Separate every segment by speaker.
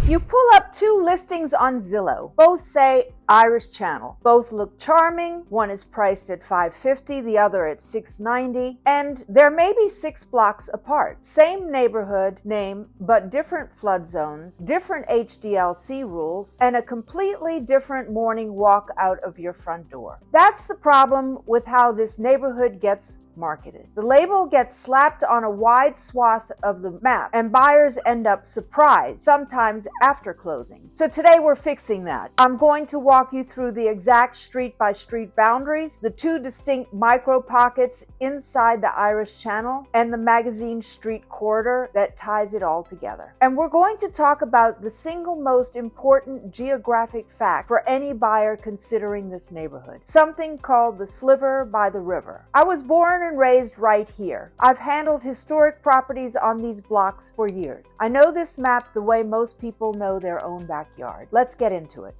Speaker 1: You pull up two listings on Zillow. Both say Irish Channel. Both look charming. One is priced at $550, the other at $690, and they're maybe 6 blocks apart. Same neighborhood name, but different flood zones, different HDLC rules, and a completely different morning walk out of your front door. That's the problem with how this neighborhood gets marketed. The label gets slapped on a wide swath of the map, and buyers end up surprised, sometimes after closing. So today we're fixing that. I'm going to walk you through the exact street-by-street boundaries, the two distinct micro pockets inside the Irish Channel, and the Magazine Street corridor that ties it all together. And we're going to talk about the single most important geographic fact for any buyer considering this neighborhood, something called the Sliver by the river. I was born and raised right here. I've handled historic properties on these blocks for years. I know this map the way most people know their own backyard. Let's get into it.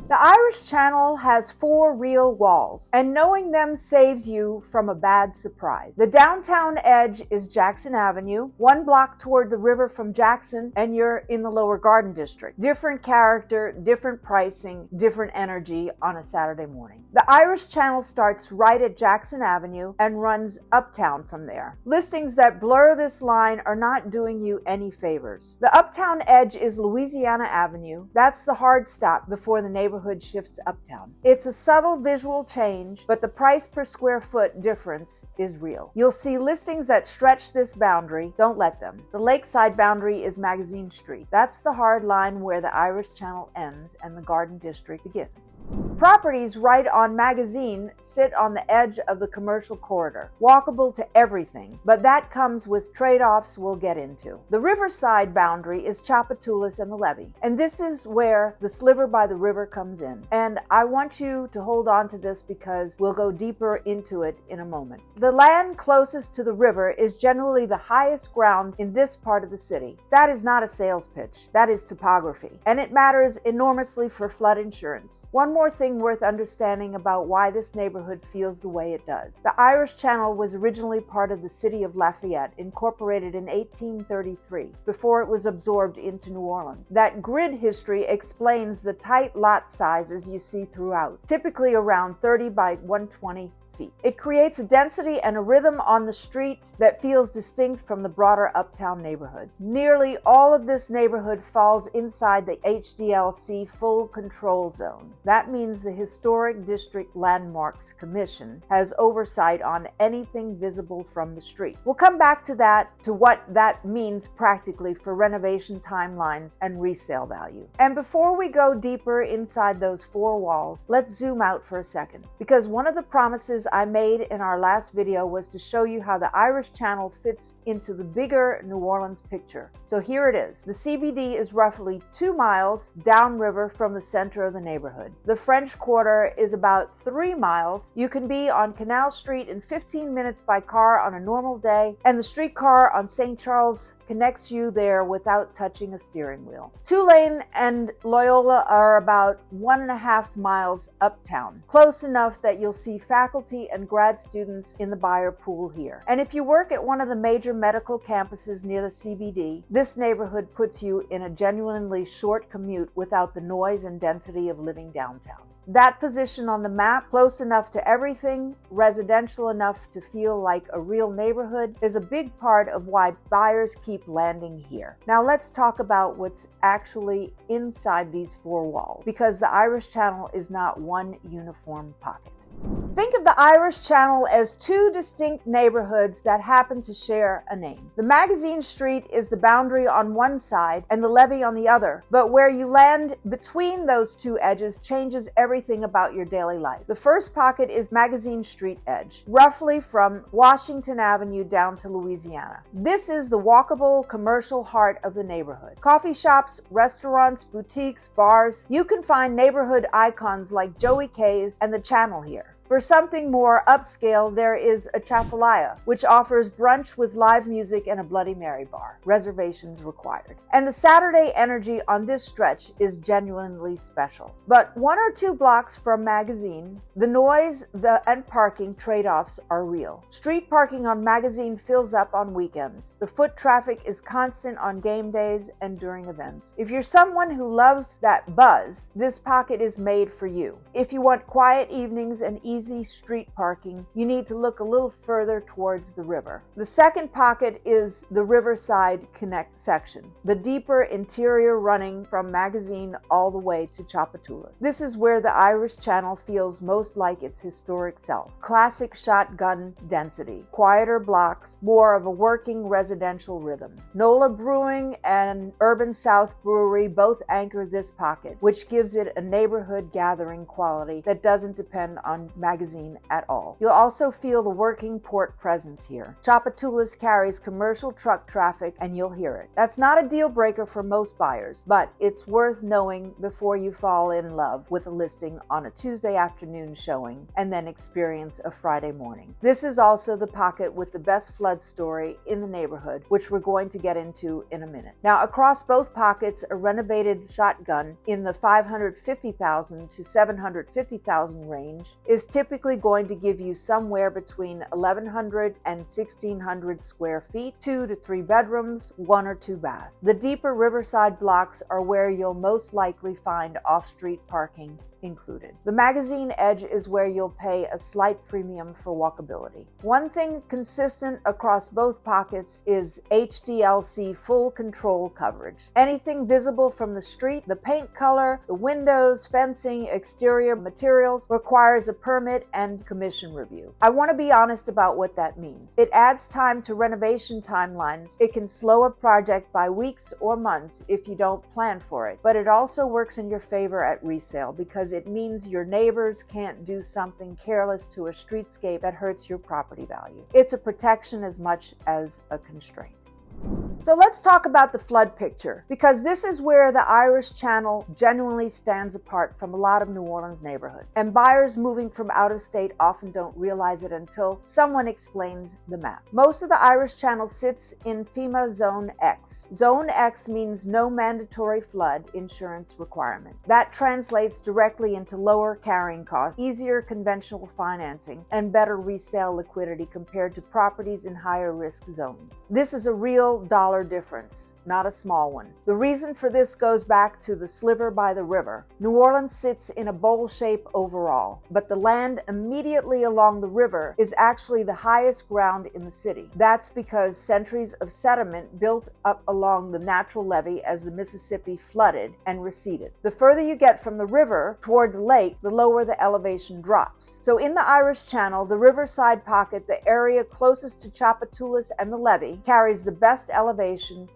Speaker 1: The Irish Channel has 4 real walls, and knowing them saves you from a bad surprise. The downtown edge is Jackson Avenue, 1 block toward the river from Jackson, and you're in the Lower Garden District. Different character, different pricing, different energy on a Saturday morning. The Irish Channel starts right at Jackson Avenue and runs uptown from there. Listings that blur this line are not doing you any favors. The uptown edge is Louisiana Avenue. That's the hard stop before the neighborhood shifts uptown. It's a subtle visual change, but the price per square foot difference is real. You'll see listings that stretch this boundary. Don't let them. The lakeside boundary is Magazine Street. That's the hard line where the Irish Channel ends and the Garden District begins. Properties right on Magazine sit on the edge of the commercial corridor, walkable to everything, but that comes with trade-offs we'll get into. The riverside boundary is Tchoupitoulas and the levee, and this is where the Sliver by the river comes in. And I want you to hold on to this because we'll go deeper into it in a moment. The land closest to the river is generally the highest ground in this part of the city. That is not a sales pitch, that is topography, and it matters enormously for flood insurance. One more thing worth understanding about why this neighborhood feels the way it does. The Irish Channel was originally part of the city of Lafayette, incorporated in 1833, before it was absorbed into New Orleans. That grid history explains the tight lot sizes you see throughout, typically around 30 by 120 feet. It creates a density and a rhythm on the street that feels distinct from the broader uptown neighborhood. Nearly all of this neighborhood falls inside the HDLC full control zone. That means the Historic District Landmarks Commission has oversight on anything visible from the street. We'll come back to that, to what that means practically for renovation timelines and resale value. And before we go deeper inside those 4 walls, let's zoom out for a second, because one of the promises I made in our last video was to show you how the Irish Channel fits into the bigger New Orleans picture. So here it is. The CBD is roughly 2 miles downriver from the center of the neighborhood. The French Quarter is about 3 miles. You can be on Canal Street in 15 minutes by car on a normal day, and the streetcar on St. Charles connects you there without touching a steering wheel. Tulane and Loyola are about 1.5 miles uptown, close enough that you'll see faculty and grad students in the buyer pool here. And if you work at one of the major medical campuses near the CBD, this neighborhood puts you in a genuinely short commute without the noise and density of living downtown. That position on the map, close enough to everything, residential enough to feel like a real neighborhood, is a big part of why buyers keep landing here. Now let's talk about what's actually inside these 4 walls, because the Irish Channel is not one uniform pocket. Think of the Irish Channel as 2 distinct neighborhoods that happen to share a name. The Magazine Street is the boundary on one side and the levee on the other, but where you land between those 2 edges changes everything about your daily life. The first pocket is Magazine Street edge, roughly from Washington Avenue down to Louisiana. This is the walkable commercial heart of the neighborhood. Coffee shops, restaurants, boutiques, bars. You can find neighborhood icons like Joey K's and the Channel here. For something more upscale, there is a Chapalaya, which offers brunch with live music and a Bloody Mary bar. Reservations required. And the Saturday energy on this stretch is genuinely special. But 1 or 2 blocks from Magazine, the noise and parking trade-offs are real. Street parking on Magazine fills up on weekends. The foot traffic is constant on game days and during events. If you're someone who loves that buzz, this pocket is made for you. If you want quiet evenings and easy street parking, you need to look a little further towards the river. The second pocket is the Riverside Connect section, the deeper interior running from Magazine all the way to Tchoupitoulas. This is where the Irish Channel feels most like its historic self. Classic shotgun density, quieter blocks, more of a working residential rhythm. Nola Brewing and Urban South Brewery both anchor this pocket, which gives it a neighborhood gathering quality that doesn't depend on Magazine at all. You'll also feel the working port presence here. Tchoupitoulas carries commercial truck traffic and you'll hear it. That's not a deal breaker for most buyers, but it's worth knowing before you fall in love with a listing on a Tuesday afternoon showing and then experience a Friday morning. This is also the pocket with the best flood story in the neighborhood, which we're going to get into in a minute. Now, across both pockets, a renovated shotgun in the $550,000 to $750,000 range is typically going to give you somewhere between 1,100 and 1,600 square feet, 2 to 3 bedrooms, 1 or 2 baths. The deeper Riverside blocks are where you'll most likely find off-street parking included. The Magazine edge is where you'll pay a slight premium for walkability. One thing consistent across both pockets is HDLC full control coverage. Anything visible from the street, the paint color, the windows, fencing, exterior materials requires a permit and commission review. I want to be honest about what that means. It adds time to renovation timelines. It can slow a project by weeks or months if you don't plan for it, but it also works in your favor at resale because it means your neighbors can't do something careless to a streetscape that hurts your property value. It's a protection as much as a constraint. So let's talk about the flood picture, because this is where the Irish Channel genuinely stands apart from a lot of New Orleans neighborhoods. And buyers moving from out of state often don't realize it until someone explains the map. Most of the Irish Channel sits in FEMA Zone X. Zone X means no mandatory flood insurance requirement. That translates directly into lower carrying costs, easier conventional financing, and better resale liquidity compared to properties in higher risk zones. This is a real dollar difference, not a small one. The reason for this goes back to the Sliver by the river. New Orleans sits in a bowl shape overall, but the land immediately along the river is actually the highest ground in the city. That's because centuries of sediment built up along the natural levee as the Mississippi flooded and receded. The further you get from the river toward the lake, the lower the elevation drops. So in the Irish Channel, the riverside pocket, the area closest to Tchoupitoulas and the levee, carries the best elevation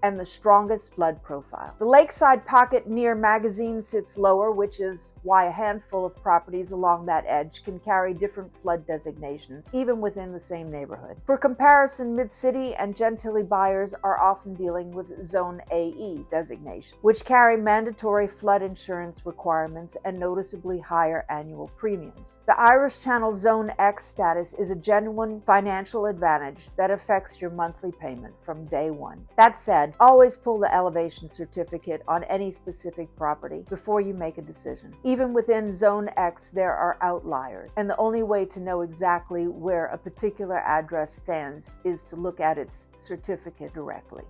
Speaker 1: and the strongest flood profile. The lakeside pocket near Magazine sits lower, which is why a handful of properties along that edge can carry different flood designations, even within the same neighborhood. For comparison, Mid-City and Gentilly buyers are often dealing with Zone AE designation, which carry mandatory flood insurance requirements and noticeably higher annual premiums. The Irish Channel Zone X status is a genuine financial advantage that affects your monthly payment from day one. That said, always pull the elevation certificate on any specific property before you make a decision. Even within Zone X, there are outliers, and the only way to know exactly where a particular address stands is to look at its certificate directly.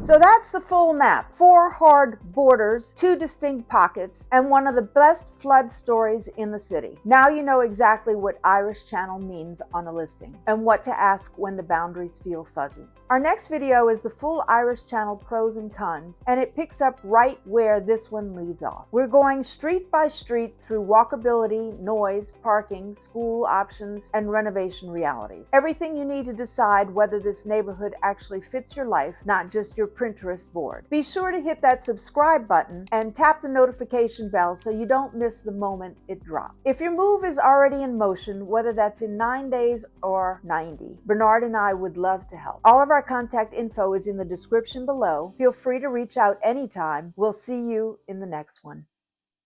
Speaker 1: So that's the full map. 4 hard borders, 2 distinct pockets, and one of the best flood stories in the city. Now you know exactly what Irish Channel means on a listing and what to ask when the boundaries feel fuzzy. Our next video is the full Irish Channel pros and cons, and it picks up right where this one leaves off. We're going street by street through walkability, noise, parking, school options, and renovation realities. Everything you need to decide whether this neighborhood actually fits your life, not just your Pinterest board. Be sure to hit that subscribe button and tap the notification bell so you don't miss the moment it drops. If your move is already in motion, whether that's in 9 days or 90, Bernard and I would love to help. All of our contact info is in the description below. Feel free to reach out anytime. We'll see you in the next one.